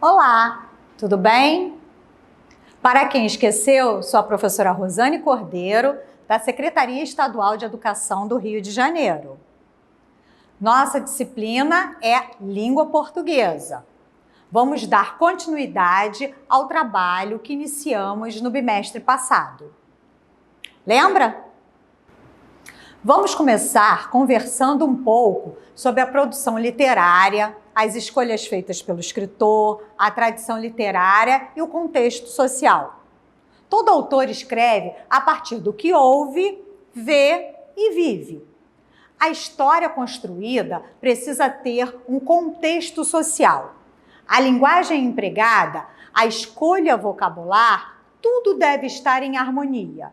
Olá, tudo bem? Para quem esqueceu, sou a professora Rosane Cordeiro, da Secretaria Estadual de Educação do Rio de Janeiro. Nossa disciplina é Língua Portuguesa. Vamos dar continuidade ao trabalho que iniciamos no bimestre passado. Lembra? Vamos começar conversando um pouco sobre a produção literária, as escolhas feitas pelo escritor, a tradição literária e o contexto social. Todo autor escreve a partir do que ouve, vê e vive. A história construída precisa ter um contexto social. A linguagem empregada, a escolha vocabular, tudo deve estar em harmonia.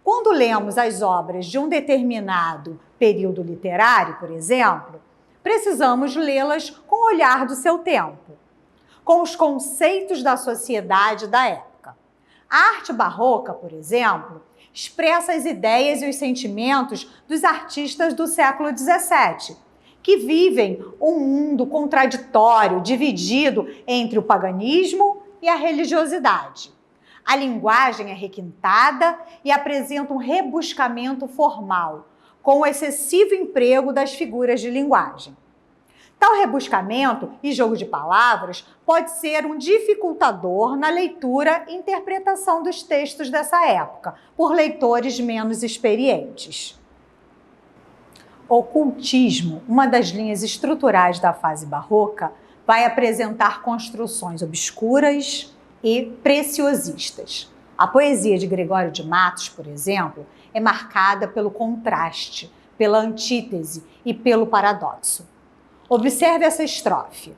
Quando lemos as obras de um determinado período literário, por exemplo, precisamos lê-las com o olhar do seu tempo, com os conceitos da sociedade da época. A arte barroca, por exemplo, expressa as ideias e os sentimentos dos artistas do século XVII, que vivem um mundo contraditório, dividido entre o paganismo e a religiosidade. A linguagem é requintada e apresenta um rebuscamento formal, com o excessivo emprego das figuras de linguagem. Tal rebuscamento e jogo de palavras pode ser um dificultador na leitura e interpretação dos textos dessa época, por leitores menos experientes. Ocultismo, uma das linhas estruturais da fase barroca, vai apresentar construções obscuras e preciosistas. A poesia de Gregório de Matos, por exemplo, é marcada pelo contraste, pela antítese e pelo paradoxo. Observe essa estrofe.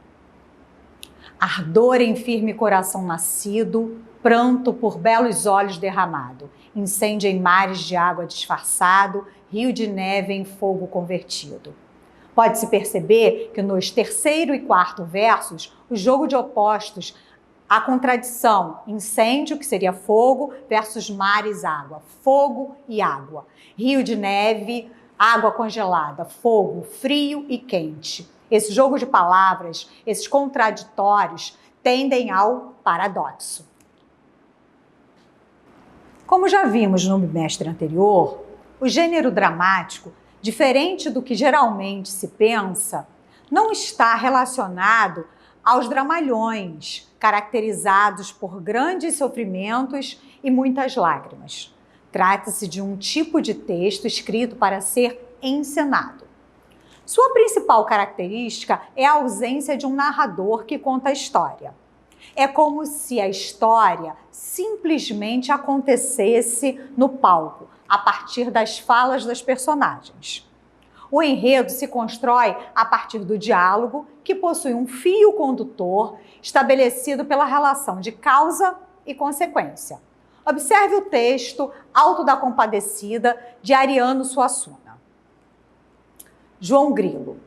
Ardor em firme coração nascido, pranto por belos olhos derramado, incêndio em mares de água disfarçado, rio de neve em fogo convertido. Pode-se perceber que nos terceiro e quarto versos, o jogo de opostos, a contradição, incêndio, que seria fogo, versus mares, água, fogo e água. Rio de neve, água congelada, fogo, frio e quente. Esse jogo de palavras, esses contraditórios, tendem ao paradoxo. Como já vimos no bimestre anterior, o gênero dramático, diferente do que geralmente se pensa, não está relacionado aos dramalhões, caracterizados por grandes sofrimentos e muitas lágrimas. Trata-se de um tipo de texto escrito para ser encenado. Sua principal característica é a ausência de um narrador que conta a história. É como se a história simplesmente acontecesse no palco, a partir das falas das personagens. O enredo se constrói a partir do diálogo, que possui um fio condutor estabelecido pela relação de causa e consequência. Observe o texto Alto da Compadecida, de Ariano Suassuna. João Grilo.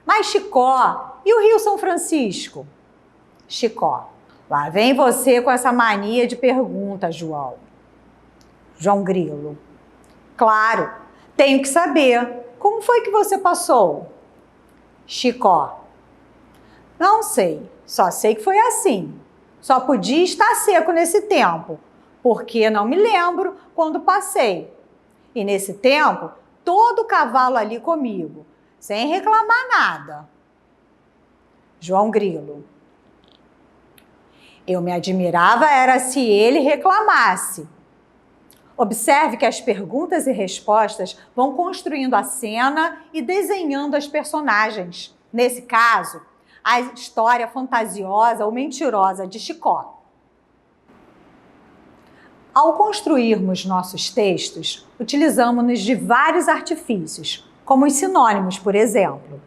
Mas Chicó, e o Rio São Francisco? Chicó. Lá vem você com essa mania de pergunta, João. João Grilo. Claro, tenho que saber. Como foi que você passou? Chicó. Não sei, só sei que foi assim. Só podia estar seco nesse tempo, porque não me lembro quando passei. E nesse tempo, todo cavalo ali comigo, sem reclamar nada. João Grilo. Eu me admirava era se ele reclamasse. Observe que as perguntas e respostas vão construindo a cena e desenhando as personagens. Nesse caso, a história fantasiosa ou mentirosa de Chicó. Ao construirmos nossos textos, utilizamos-nos de vários artifícios, como os sinônimos, por exemplo.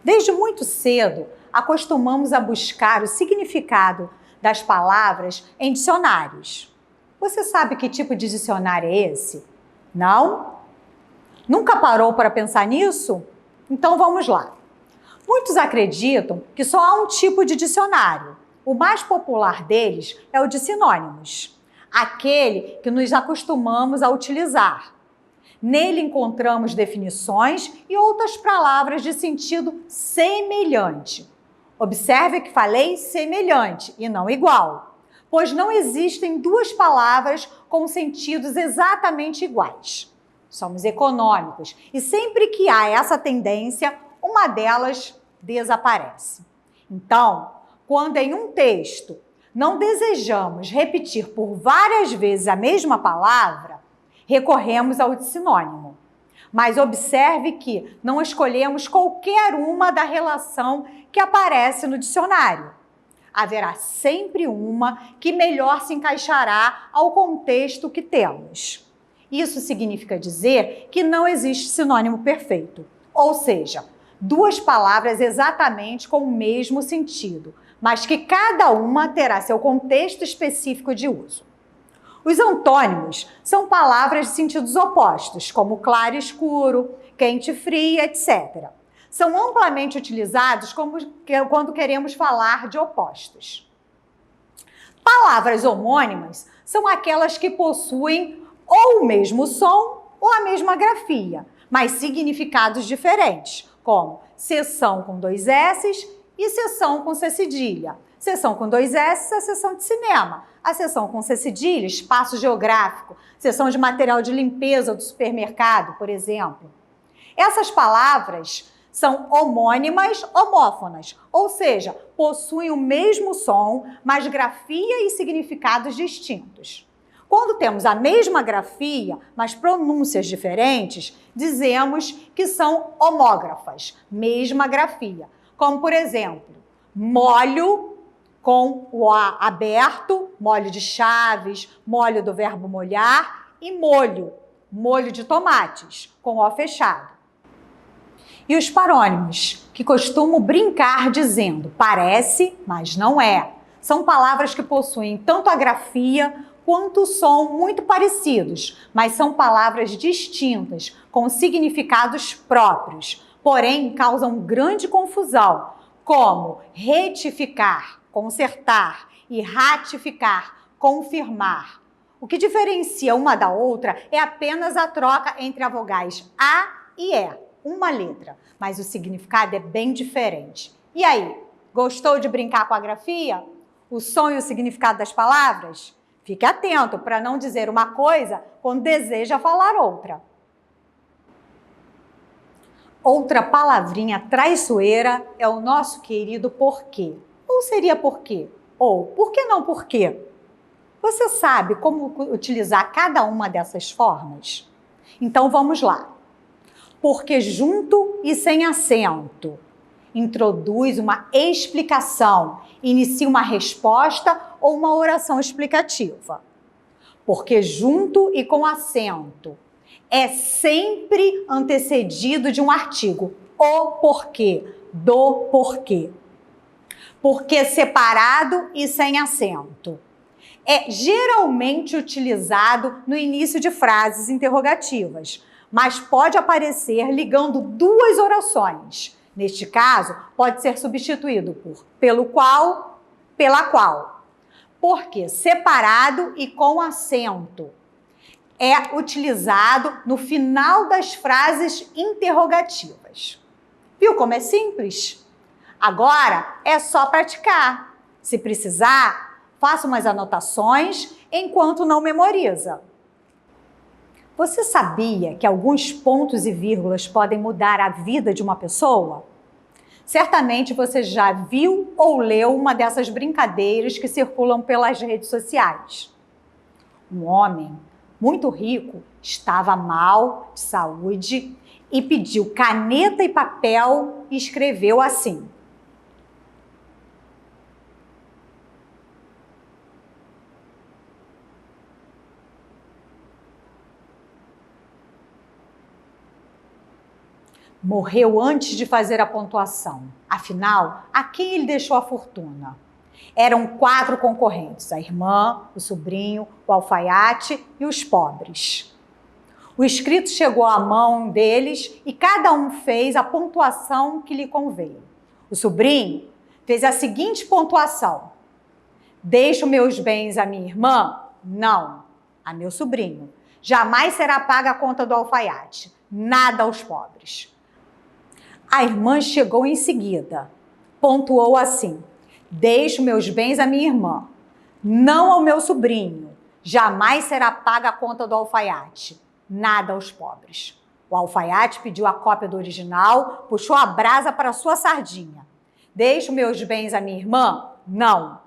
Desde muito cedo, acostumamos a buscar o significado das palavras em dicionários. Você sabe que tipo de dicionário é esse? Não? Nunca parou para pensar nisso? Então vamos lá. Muitos acreditam que só há um tipo de dicionário. O mais popular deles é o de sinônimos, aquele que nos acostumamos a utilizar. Nele encontramos definições e outras palavras de sentido semelhante. Observe que falei semelhante e não igual, pois não existem duas palavras com sentidos exatamente iguais. Somos econômicos e sempre que há essa tendência, uma delas desaparece. Então, quando em um texto não desejamos repetir por várias vezes a mesma palavra, recorremos ao sinônimo. Mas observe que não escolhemos qualquer uma da relação que aparece no dicionário. Haverá sempre uma que melhor se encaixará ao contexto que temos. Isso significa dizer que não existe sinônimo perfeito, ou seja, duas palavras exatamente com o mesmo sentido, mas que cada uma terá seu contexto específico de uso. Os antônimos são palavras de sentidos opostos, como claro e escuro, quente e frio, etc. São amplamente utilizados quando queremos falar de opostos. Palavras homônimas são aquelas que possuem ou o mesmo som ou a mesma grafia, mas significados diferentes, como seção com 2 S's e seção com C cedilha. Seção com 2 S's é seção de cinema. A seção com C cedilha, espaço geográfico. Seção de material de limpeza do supermercado, por exemplo. Essas palavras são homônimas homófonas, ou seja, possuem o mesmo som, mas grafia e significados distintos. Quando temos a mesma grafia, mas pronúncias diferentes, dizemos que são homógrafas, mesma grafia. Como, por exemplo, molho com o A aberto, molho de chaves, molho do verbo molhar, e molho, molho de tomates, com O fechado. E os parônimos, que costumam brincar dizendo parece, mas não é. São palavras que possuem tanto a grafia quanto o som muito parecidos, mas são palavras distintas, com significados próprios, porém causam grande confusão, como retificar, consertar, e ratificar, confirmar. O que diferencia uma da outra é apenas a troca entre as vogais A e E, uma letra, mas o significado é bem diferente. E aí, gostou de brincar com a grafia? O som e o significado das palavras? Fique atento para não dizer uma coisa quando deseja falar outra. Outra palavrinha traiçoeira é o nosso querido porquê. Ou seria porquê? Ou por que não porquê? Você sabe como utilizar cada uma dessas formas? Então vamos lá. Porque junto e sem acento. Introduz uma explicação, inicia uma resposta ou uma oração explicativa. Porque junto e com acento. É sempre antecedido de um artigo. O porquê, do porquê. Porque separado e sem acento. É geralmente utilizado no início de frases interrogativas, mas pode aparecer ligando duas orações. Neste caso, pode ser substituído por pelo qual, pela qual. Porque separado e com acento. É utilizado no final das frases interrogativas. Viu como é simples? Agora é só praticar. Se precisar, faça umas anotações enquanto não memoriza. Você sabia que alguns pontos e vírgulas podem mudar a vida de uma pessoa? Certamente você já viu ou leu uma dessas brincadeiras que circulam pelas redes sociais. Um homem muito rico estava mal de saúde e pediu caneta e papel e escreveu assim: morreu antes de fazer a pontuação. Afinal, a quem ele deixou a fortuna? Eram 4 concorrentes, a irmã, o sobrinho, o alfaiate e os pobres. O escrito chegou à mão deles e cada um fez a pontuação que lhe conveio. O sobrinho fez a seguinte pontuação: deixo meus bens à minha irmã? Não, a meu sobrinho. Jamais será paga a conta do alfaiate. Nada aos pobres. A irmã chegou em seguida. pontuou assim: deixo meus bens à minha irmã, não ao meu sobrinho. Jamais será paga a conta do alfaiate. Nada aos pobres. O alfaiate pediu a cópia do original, puxou a brasa para sua sardinha. Deixo meus bens à minha irmã? Não.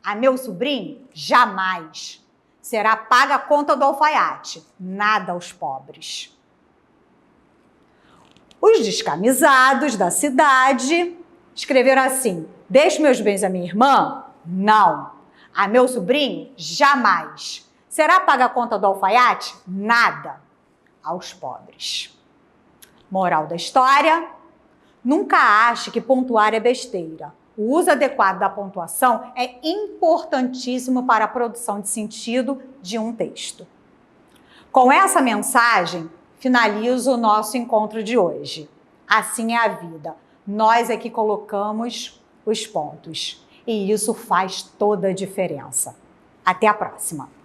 A meu sobrinho? Jamais. Será paga a conta do alfaiate. Nada aos pobres. Os descamisados da cidade escreveram assim: deixo meus bens à minha irmã? Não. A meu sobrinho? Jamais. Será paga a conta do alfaiate? Nada aos pobres. Moral da história: nunca ache que pontuar é besteira. O uso adequado da pontuação é importantíssimo para a produção de sentido de um texto. Com essa mensagem, finalizo o nosso encontro de hoje. Assim é a vida. Nós é que colocamos os pontos. E isso faz toda a diferença. Até a próxima!